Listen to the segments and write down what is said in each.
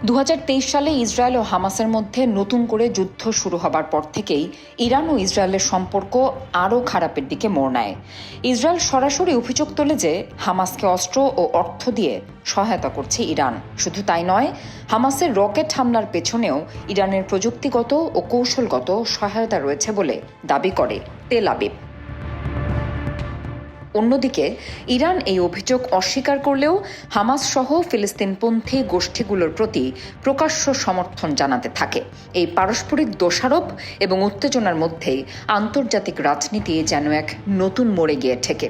2023 সালে ইসরায়েল ও হামাসের মধ্যে নতুন করে যুদ্ধ শুরু হবার পর থেকেই ইরান ও ইসরায়েলের সম্পর্ক আরও খারাপের দিকে মোড় নেয়। ইসরায়েল সরাসরি অভিযোগ তোলে যে হামাসকে অস্ত্র ও অর্থ দিয়ে সহায়তা করছে ইরান। শুধু তাই নয়, হামাসের রকেট হামলার পেছনেও ইরানের প্রযুক্তিগত ও কৌশলগত সহায়তা রয়েছে বলে দাবি করে তেল আবিব। অন্যদিকে ইরান এই অভিযোগ অস্বীকার করলেও হামাস সহ ফিলিস্তিনপন্থী গোষ্ঠীগুলোর প্রতি প্রকাশ্য সমর্থন জানাতে থাকে। এই পারস্পরিক দোষারোপ এবং উত্তেজনার মধ্যেই আন্তর্জাতিক রাজনীতি যেন এক নতুন মোড়ে গিয়ে ঠেকে।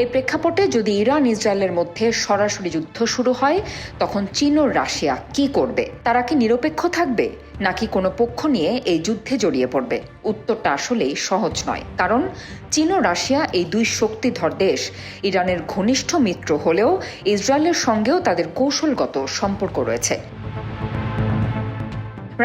এই প্রেক্ষাপটে যদি ইরান ইসরায়েলের মধ্যে সরাসরি যুদ্ধ শুরু হয়, তখন চীন ও রাশিয়া কি করবে? তারা কি নিরপেক্ষ থাকবে, নাকি কোনো পক্ষ নিয়ে এই যুদ্ধে জড়িয়ে পড়বে? উত্তরটা আসলেই সহজ নয়, কারণ চীন ও রাশিয়া এই দুই শক্তিধর দেশ ইরানের ঘনিষ্ঠ মিত্র হলেও ইসরায়েলের সঙ্গেও তাদের কৌশলগত সম্পর্ক রয়েছে।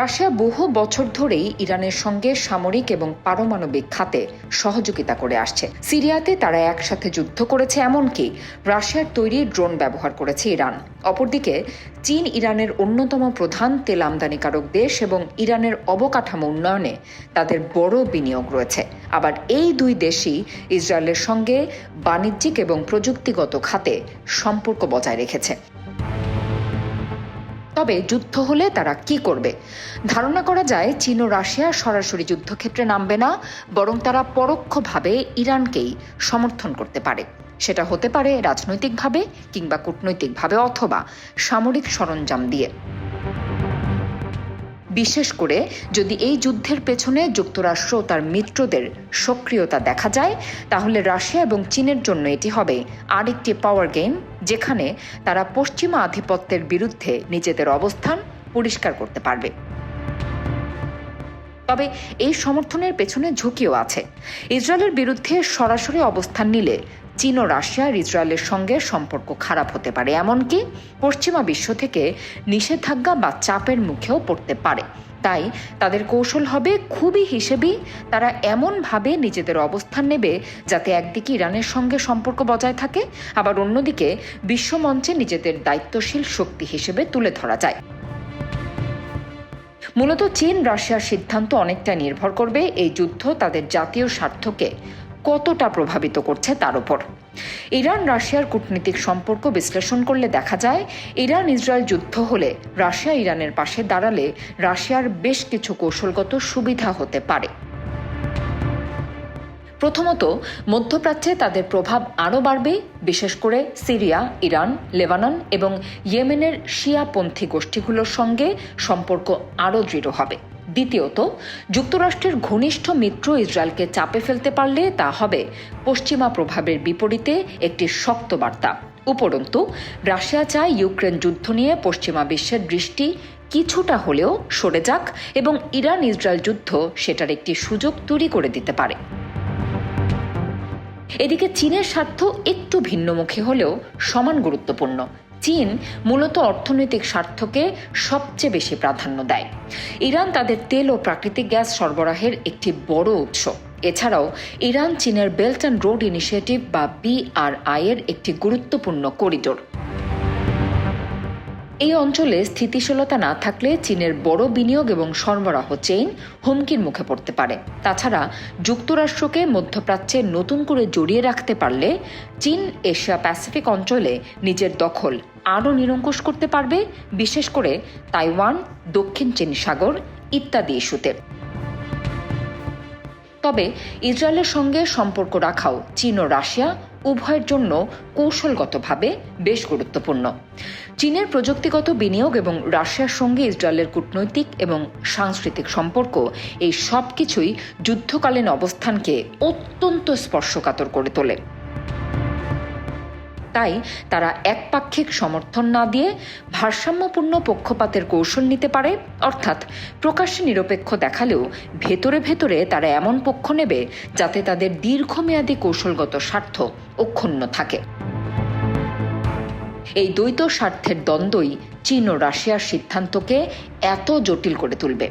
রাশিয়া বহু বছর ধরেই ইরানের সঙ্গে সামরিক এবং পারমাণবিক খাতে সহযোগিতা করে আসছে। সিরিয়াতে তারা একসাথে যুদ্ধ করেছে, এমনকি রাশিয়ার তৈরি ড্রোন ব্যবহার করেছে ইরান। অপরদিকে চীন ইরানের অন্যতম প্রধান তেল আমদানিকারক দেশ এবং ইরানের অবকাঠামো উন্নয়নে তাদের বড় বিনিয়োগ রয়েছে। আবার এই দুই দেশই ইসরায়েলের সঙ্গে বাণিজ্যিক এবং প্রযুক্তিগত খাতে সম্পর্ক বজায় রেখেছে। তবে যুদ্ধ হলে তারা কি করবে? ধারণা করা যায় চীন ও রাশিয়া সরাসরি যুদ্ধক্ষেত্রে নামবে না, বরং তারা পরোক্ষভাবে ইরানকেই সমর্থন করতে পারে। সেটা হতে পারে রাজনৈতিকভাবে কিংবা কূটনৈতিকভাবে, অথবা সামরিক সরঞ্জাম দিয়ে। বিশেষ করে যদি এই যুদ্ধের পেছনে যুক্তরাষ্ট্র ও তার মিত্রদের সক্রিয়তা দেখা যায়, তাহলে রাশিয়া এবং চীনের জন্য এটি হবে আরেকটি পাওয়ার গেম, যেখানে তারা পশ্চিমা আধিপত্যের বিরুদ্ধে নিজেদের অবস্থান পরিষ্কার করতে পারবে। তবে এই সমর্থনের পেছনে ঝুঁকিও আছে। ইসরায়েলের বিরুদ্ধে সরাসরি অবস্থান নিলে চীন ও রাশিয়ার ইসরায়েলের সঙ্গে সম্পর্ক খারাপ হতে পারে, এমনকি পশ্চিমা বিশ্ব থেকে নিষেধাজ্ঞা বা চাপের মুখেও পড়তে পারে। তাই তাদের কৌশল হবে খুবই হিসেবি। তারা এমনভাবে নিজেদের অবস্থান নেবে যাতে একদিকে ইরানের সঙ্গে সম্পর্ক বজায় থাকে, আবার অন্যদিকে বিশ্বমঞ্চে নিজেদের দায়িত্বশীল শক্তি হিসেবে তুলে ধরা যায়। মূলত চীন রাশিয়ার সিদ্ধান্ত অনেকটা নির্ভর করবে এই যুদ্ধ তাদের জাতীয় স্বার্থকে কতটা প্রভাবিত করছে তার উপর। ইরান রাশিয়ার কূটনৈতিক সম্পর্ক বিশ্লেষণ করলে দেখা যায়, ইরান ইসরায়েল যুদ্ধ হলে রাশিয়া ইরানের পাশে দাঁড়ালে রাশিয়ার বেশ কিছু কৌশলগত সুবিধা হতে পারে। প্রথমত, মধ্যপ্রাচ্যে তাদের প্রভাব আরও বাড়বে, বিশেষ করে সিরিয়া, ইরান, লেবানন এবং ইয়েমেনের শিয়াপন্থী গোষ্ঠীগুলোর সঙ্গে সম্পর্ক আরও দৃঢ় হবে। দ্বিতীয়ত, যুক্তরাষ্ট্রের ঘনিষ্ঠ মিত্র ইসরায়েলকে চাপে ফেলতে পারলে তা হবে পশ্চিমা প্রভাবের বিপরীতে একটি শক্ত বার্তা। উপরন্তু, রাশিয়া চায় ইউক্রেন যুদ্ধ নিয়ে পশ্চিমা বিশ্বের দৃষ্টি কিছুটা হলেও সরে যাক এবং ইরান ইসরায়েল যুদ্ধ সেটার একটি সুযোগ তৈরি করে দিতে পারে। এদিকে চীনের স্বার্থ একটু ভিন্নমুখী হলেও সমান গুরুত্বপূর্ণ। চীন মূলত অর্থনৈতিক স্বার্থকে সবচেয়ে বেশি প্রাধান্য দেয়। ইরান তাদের তেল ও প্রাকৃতিক গ্যাস সরবরাহের একটি বড় উৎস। এছাড়াও ইরান চীনের বেল্ট অ্যান্ড রোড ইনিশিয়েটিভ বা BRI এর একটি গুরুত্বপূর্ণ করিডোর। এই অঞ্চলে স্থিতিশীলতা না থাকলে চীনের বড় বিনিয়োগ এবং সরবরাহ চেইন হুমকির মুখে পড়তে পারে। তাছাড়া যুক্তরাষ্ট্রকে মধ্যপ্রাচ্যে নতুন করে জড়িয়ে রাখতে পারলে চীন এশিয়া প্যাসিফিক অঞ্চলে নিজের দখল আরও নিরঙ্কুশ করতে পারবে, বিশেষ করে তাইওয়ান, দক্ষিণ চীন সাগর ইত্যাদি ইস্যুতে। তবে ইসরায়েলের সঙ্গে সম্পর্ক রাখাও চীন ও রাশিয়া উভয়ের জন্য কৌশলগতভাবে বেশ গুরুত্বপূর্ণ। চীনের প্রযুক্তিগত বিনিয়োগ এবং রাশিয়ার সঙ্গে ইসরায়েলের কূটনৈতিক এবং সাংস্কৃতিক সম্পর্ক, এই সব কিছুই যুদ্ধকালীন অবস্থানকে অত্যন্ত স্পর্শকাতর করে তোলে। তাই তারা একপাক্ষিক সমর্থন না দিয়ে ভারসাম্যপূর্ণ পক্ষপাতের কৌশল নিতে পারে, অর্থাৎ প্রকাশ্যে নিরপেক্ষ দেখালেও ভেতরে ভেতরে তারা এমন পক্ষ নেবে যাতে তাদের দীর্ঘমেয়াদী কৌশলগত স্বার্থ অক্ষুণ্ণ থাকে। এই দ্বৈত স্বার্থের দ্বন্দ্বই চীন ও রাশিয়ার সিদ্ধান্তকে এত জটিল করে তুলবে।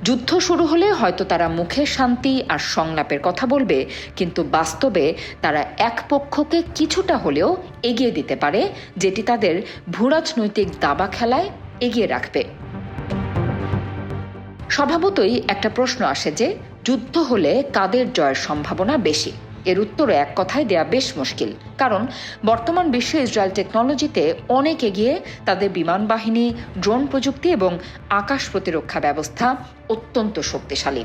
যুদ্ধ শুরু হলে হয়তো তারা মুখে শান্তি আর সংলাপের কথা বলবে, কিন্তু বাস্তবে তারা এক পক্ষকে কিছুটা হলেও এগিয়ে দিতে পারে, যেটি তাদের ভূরাজনৈতিক দাবা খেলায় এগিয়ে রাখবে। স্বভাবতই একটা প্রশ্ন আসে যে যুদ্ধ হলে কাদের জয়ের সম্ভাবনা বেশি। এর উত্তর এক কথায় দেয়া বেশ মুশকিল, কারণ বর্তমান বিশ্বে ইসরায়েল টেকনোলজিতে অনেক এগিয়ে। তাদের বিমান বাহিনী, ড্রোন প্রযুক্তি এবং আকাশ প্রতিরক্ষা ব্যবস্থা অত্যন্ত শক্তিশালী।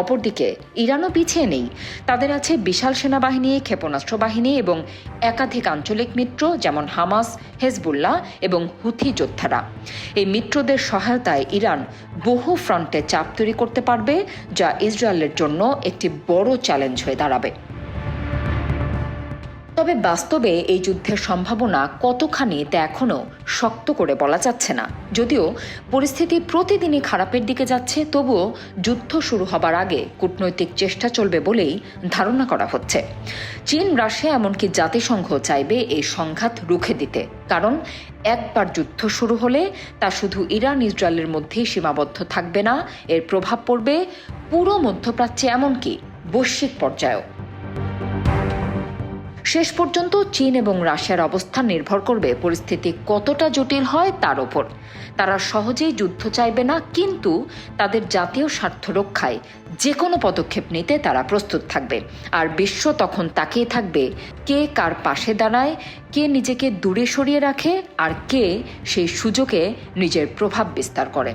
অপরদিকে ইরানও পিছিয়ে নেই। তাদের আছে বিশাল সেনাবাহিনী, ক্ষেপণাস্ত্র বাহিনী এবং একাধিক আঞ্চলিক মিত্র যেমন হামাস, হেজবুল্লাহ এবং হুথি যোদ্ধারা। এই মিত্রদের সহায়তায় ইরান বহু ফ্রন্টে চাপ তৈরি করতে পারবে, যা ইসরায়েলের জন্য একটি বড় চ্যালেঞ্জ হয়ে দাঁড়াবে। তবে বাস্তবে এই যুদ্ধের সম্ভাবনা কতখানি তা এখনও শক্ত করে বলা যাচ্ছে না। যদিও পরিস্থিতি প্রতিদিনই খারাপের দিকে যাচ্ছে, তবুও যুদ্ধ শুরু হবার আগে কূটনৈতিক চেষ্টা চলবে বলেই ধারণা করা হচ্ছে। চীন, রাশিয়া এমনকি জাতিসংঘ চাইবে এই সংঘাত রুখে দিতে, কারণ একবার যুদ্ধ শুরু হলে তা শুধু ইরান ইসরায়েলের মধ্যেই সীমাবদ্ধ থাকবে না, এর প্রভাব পড়বে পুরো মধ্যপ্রাচ্যে, এমনকি বৈশ্বিক পর্যায়েও। শেষ পর্যন্ত চীন এবং রাশিয়ার অবস্থান নির্ভর করবে পরিস্থিতি কতটা জটিল হয় তার ওপর। তারা সহজেই যুদ্ধ চাইবে না, কিন্তু তাদের জাতীয় স্বার্থ রক্ষায় যে কোনো পদক্ষেপ নিতে তারা প্রস্তুত থাকবে। আর বিশ্ব তখন তাকিয়ে থাকবে কে কার পাশে দাঁড়ায়, কে নিজেকে দূরে সরিয়ে রাখে, আর কে সেই সুযোগে নিজের প্রভাব বিস্তার করে।